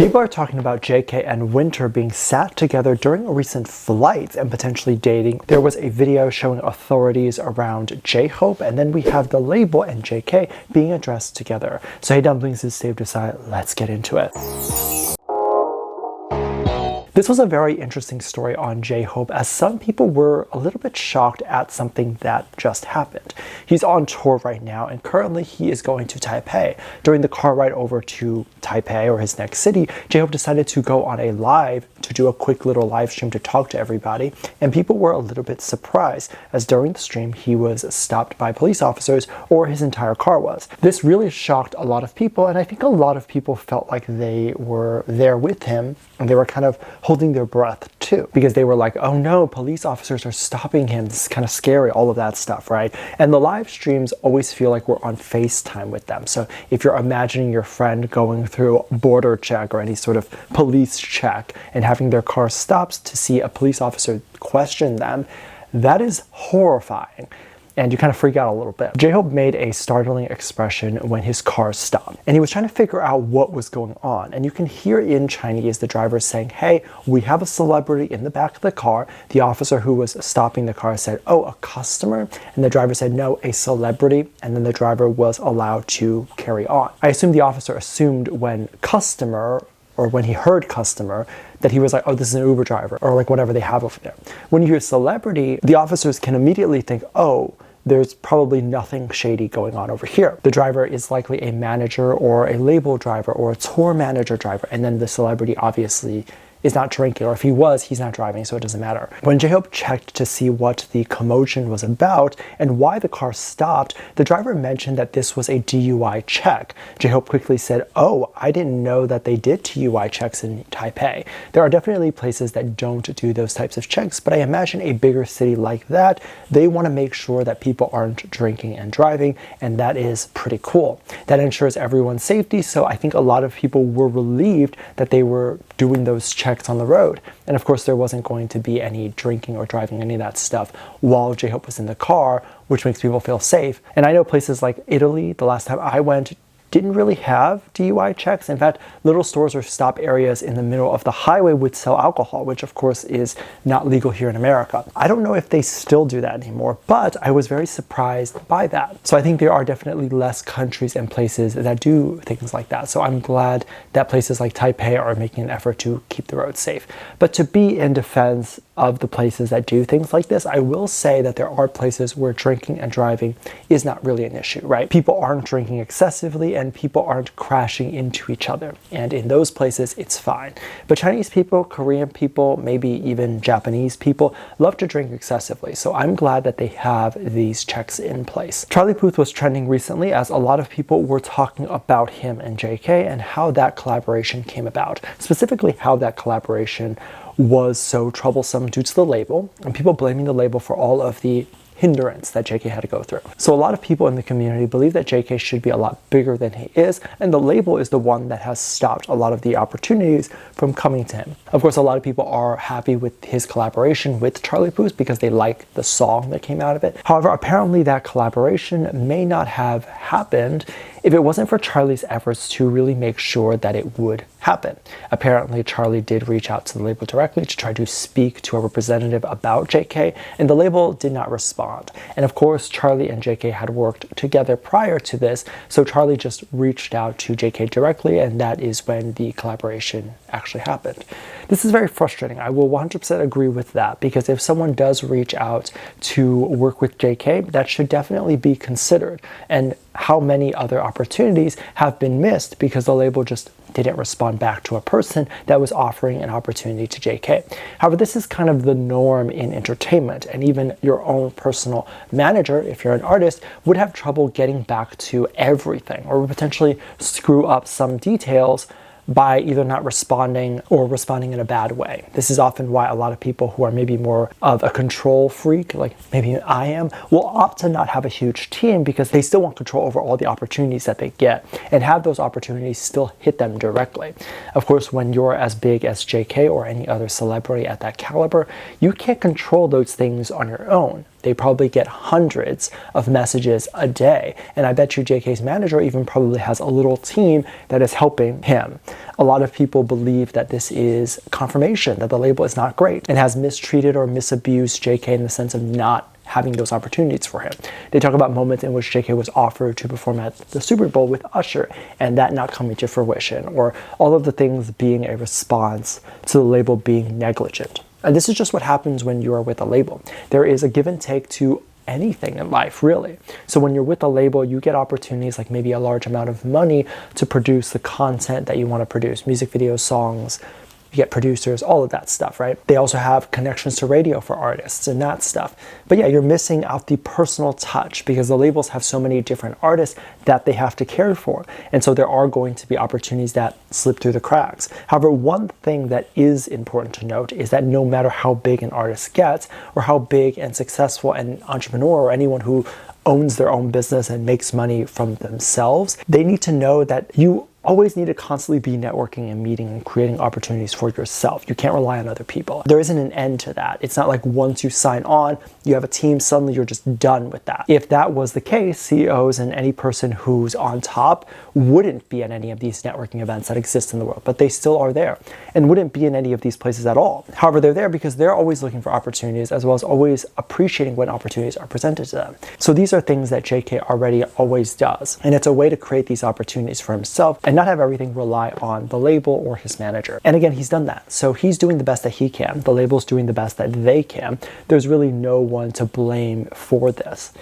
People are talking about JK and Winter being sat together during a recent flight and potentially dating. There was a video showing authorities around J-Hope, and then we have the label and JK being addressed together. So hey Dumplings, this is Dave Disci. Let's get into it. This was a very interesting story on J-Hope, as some people were a little bit shocked at something that just happened. He's on tour right now, and currently he is going to Taipei. During the car ride over to Taipei, or his next city, J-Hope decided to go on a live to do a quick little live stream to talk to everybody, and people were a little bit surprised, as during the stream he was stopped by police officers, or his entire car was. This really shocked a lot of people, and I think a lot of people felt like they were there with him, and they were kind of holding their breath too, because they were like, oh no, police officers are stopping him, this is kind of scary, all of that stuff, right? And the live streams always feel like we're on FaceTime with them. So if you're imagining your friend going through border check or any sort of police check and having their car stopped to see a police officer question them, that is horrifying. And you kind of freak out a little bit. J-Hope made a startling expression when his car stopped, and he was trying to figure out what was going on. And you can hear in Chinese the driver saying, hey, we have a celebrity in the back of the car. The officer who was stopping the car said, oh, a customer? And the driver said, no, a celebrity. And then the driver was allowed to carry on. I assume the officer assumed when customer, or when he heard customer, that he was like, oh, this is an Uber driver, or like whatever they have over there. When you hear celebrity, the officers can immediately think, oh, there's probably nothing shady going on over here. The driver is likely a manager or a label driver or a tour manager driver, and then the celebrity obviously is not drinking, or if he was, he's not driving, so it doesn't matter. When J-Hope checked to see what the commotion was about and why the car stopped, the driver mentioned that this was a DUI check. J-Hope quickly said, oh, I didn't know that they did DUI checks in Taipei. There are definitely places that don't do those types of checks, but I imagine a bigger city like that, they want to make sure that people aren't drinking and driving, and that is pretty cool. That ensures everyone's safety, so I think a lot of people were relieved that they were doing those checks on the road. And of course there wasn't going to be any drinking or driving, any of that stuff while J-Hope was in the car, which makes people feel safe. And I know places like Italy, the last time I went, didn't really have DUI checks. In fact, little stores or stop areas in the middle of the highway would sell alcohol, which of course is not legal here in America. I don't know if they still do that anymore, but I was very surprised by that. So I think there are definitely less countries and places that do things like that. So I'm glad that places like Taipei are making an effort to keep the roads safe. But to be in defense of the places that do things like this, I will say that there are places where drinking and driving is not really an issue, right? People aren't drinking excessively and people aren't crashing into each other. And in those places, it's fine. But Chinese people, Korean people, maybe even Japanese people love to drink excessively. So I'm glad that they have these checks in place. Charlie Puth was trending recently as a lot of people were talking about him and JK and how that collaboration came about. Specifically, how that collaboration was so troublesome due to the label, and people blaming the label for all of the hindrance that JK had to go through. So a lot of people in the community believe that JK should be a lot bigger than he is, and the label is the one that has stopped a lot of the opportunities from coming to him. Of course, a lot of people are happy with his collaboration with Charlie Puth because they like the song that came out of it. However, apparently that collaboration may not have happened if it wasn't for Charlie's efforts to really make sure that it would happen. Apparently, Charlie did reach out to the label directly to try to speak to a representative about JK, and the label did not respond. And of course, Charlie and JK had worked together prior to this, so Charlie just reached out to JK directly, and that is when the collaboration actually happened. This is very frustrating. I will 100% agree with that, because if someone does reach out to work with JK, that should definitely be considered. And how many other opportunities have been missed because the label just didn't respond back to a person that was offering an opportunity to JK. However, this is kind of the norm in entertainment, and even your own personal manager, if you're an artist, would have trouble getting back to everything, or would potentially screw up some details by either not responding or responding in a bad way. This is often why a lot of people who are maybe more of a control freak, like maybe I am, will opt to not have a huge team because they still want control over all the opportunities that they get and have those opportunities still hit them directly. Of course, when you're as big as JK or any other celebrity at that caliber, you can't control those things on your own. They probably get hundreds of messages a day. And I bet you JK's manager even probably has a little team that is helping him. A lot of people believe that this is confirmation that the label is not great and has mistreated or misabused JK in the sense of not having those opportunities for him. They talk about moments in which JK was offered to perform at the Super Bowl with Usher and that not coming to fruition, or all of the things being a response to the label being negligent. And this is just what happens when you are with a label. There is a give and take to anything in life, really. So when you're with a label, you get opportunities like maybe a large amount of money to produce the content that you want to produce, music videos, songs, you get producers, all of that stuff, right? They also have connections to radio for artists and that stuff. But yeah, you're missing out the personal touch because the labels have so many different artists that they have to care for. And so there are going to be opportunities that slip through the cracks. However, one thing that is important to note is that no matter how big an artist gets or how big and successful an entrepreneur or anyone who owns their own business and makes money from themselves, they need to know that you always need to constantly be networking and meeting and creating opportunities for yourself. You can't rely on other people. There isn't an end to that. It's not like once you sign on, you have a team, suddenly you're just done with that. If that was the case, CEOs and any person who's on top wouldn't be at any of these networking events that exist in the world, but they still are there and wouldn't be in any of these places at all. However, they're there because they're always looking for opportunities as well as always appreciating when opportunities are presented to them. So these are things that JK already always does. And it's a way to create these opportunities for himself and not have everything rely on the label or his manager. And again, he's done that. So he's doing the best that he can. The label's doing the best that they can. There's really no one to blame for this.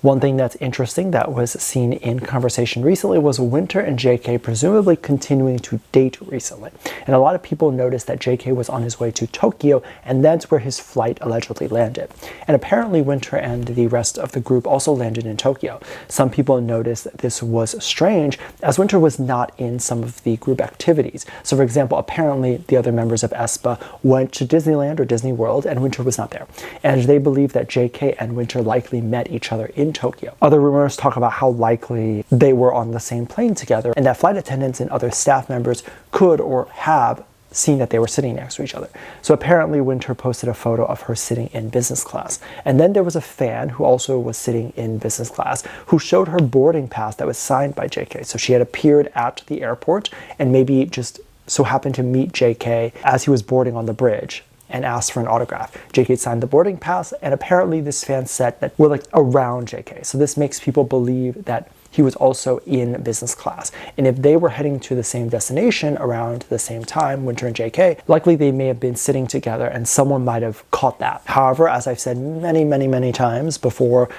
One thing that's interesting that was seen in conversation recently was Winter and JK presumably continuing to date recently. And a lot of people noticed that JK was on his way to Tokyo, and that's where his flight allegedly landed. And apparently Winter and the rest of the group also landed in Tokyo. Some people noticed that this was strange as Winter was not in some of the group activities. So for example, apparently the other members of aespa went to Disneyland or Disney World and Winter was not there. And they believe that JK and Winter likely met each other in Tokyo. Other rumors talk about how likely they were on the same plane together and that flight attendants and other staff members could or have seen that they were sitting next to each other. So apparently Winter posted a photo of her sitting in business class. And then there was a fan who also was sitting in business class who showed her boarding pass that was signed by JK. So she had appeared at the airport and maybe just so happened to meet JK as he was boarding on the bridge and asked for an autograph. JK signed the boarding pass, and apparently this fan said that we're like around JK. So this makes people believe that he was also in business class. And if they were heading to the same destination around the same time, Winter and JK, likely they may have been sitting together and someone might have caught that. However, as I've said many times before,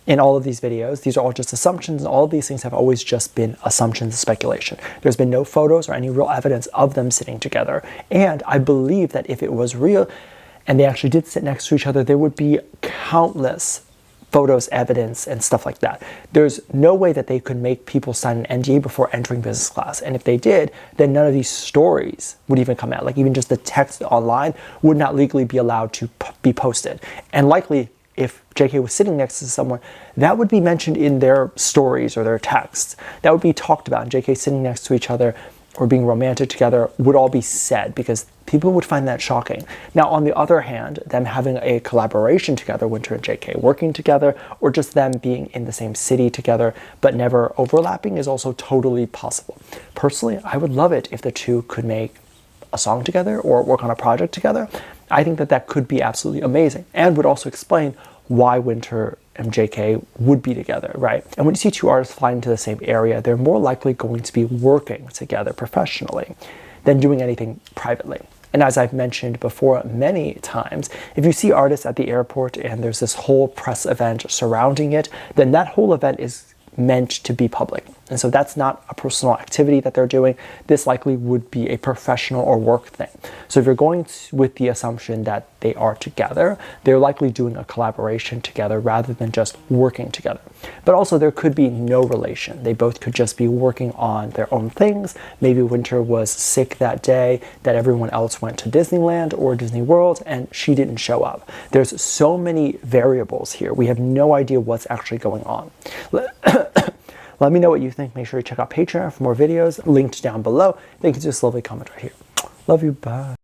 in all of these videos, these are all just assumptions, and all of these things have always just been assumptions and speculation. There's been no photos or any real evidence of them sitting together. And I believe that if it was real and they actually did sit next to each other, there would be countless photos, evidence, and stuff like that. There's no way that they could make people sign an NDA before entering business class. And if they did, then none of these stories would even come out. Like even just the text online would not legally be allowed to be posted. And likely, if JK was sitting next to someone, that would be mentioned in their stories or their texts. That would be talked about. And JK sitting next to each other or being romantic together would all be said because people would find that shocking. Now, on the other hand, them having a collaboration together, Winter and JK working together, or just them being in the same city together but never overlapping is also totally possible. Personally, I would love it if the two could make a song together or work on a project together. I think that that could be absolutely amazing and would also explain why Winter and JK would be together, right? And when you see two artists flying to the same area, they're more likely going to be working together professionally than doing anything privately. And as I've mentioned before many times, if you see artists at the airport and there's this whole press event surrounding it, then that whole event is meant to be public. And so that's not a personal activity that they're doing. This likely would be a professional or work thing. So if you're going with the assumption that they are together, they're likely doing a collaboration together rather than just working together. But also there could be no relation. They both could just be working on their own things. Maybe Winter was sick that day that everyone else went to Disneyland or Disney World and she didn't show up. There's so many variables here. We have no idea what's actually going on. Let me know what you think. Make sure you check out Patreon for more videos linked down below. Then you can just lovely comment right here. Love you. Bye.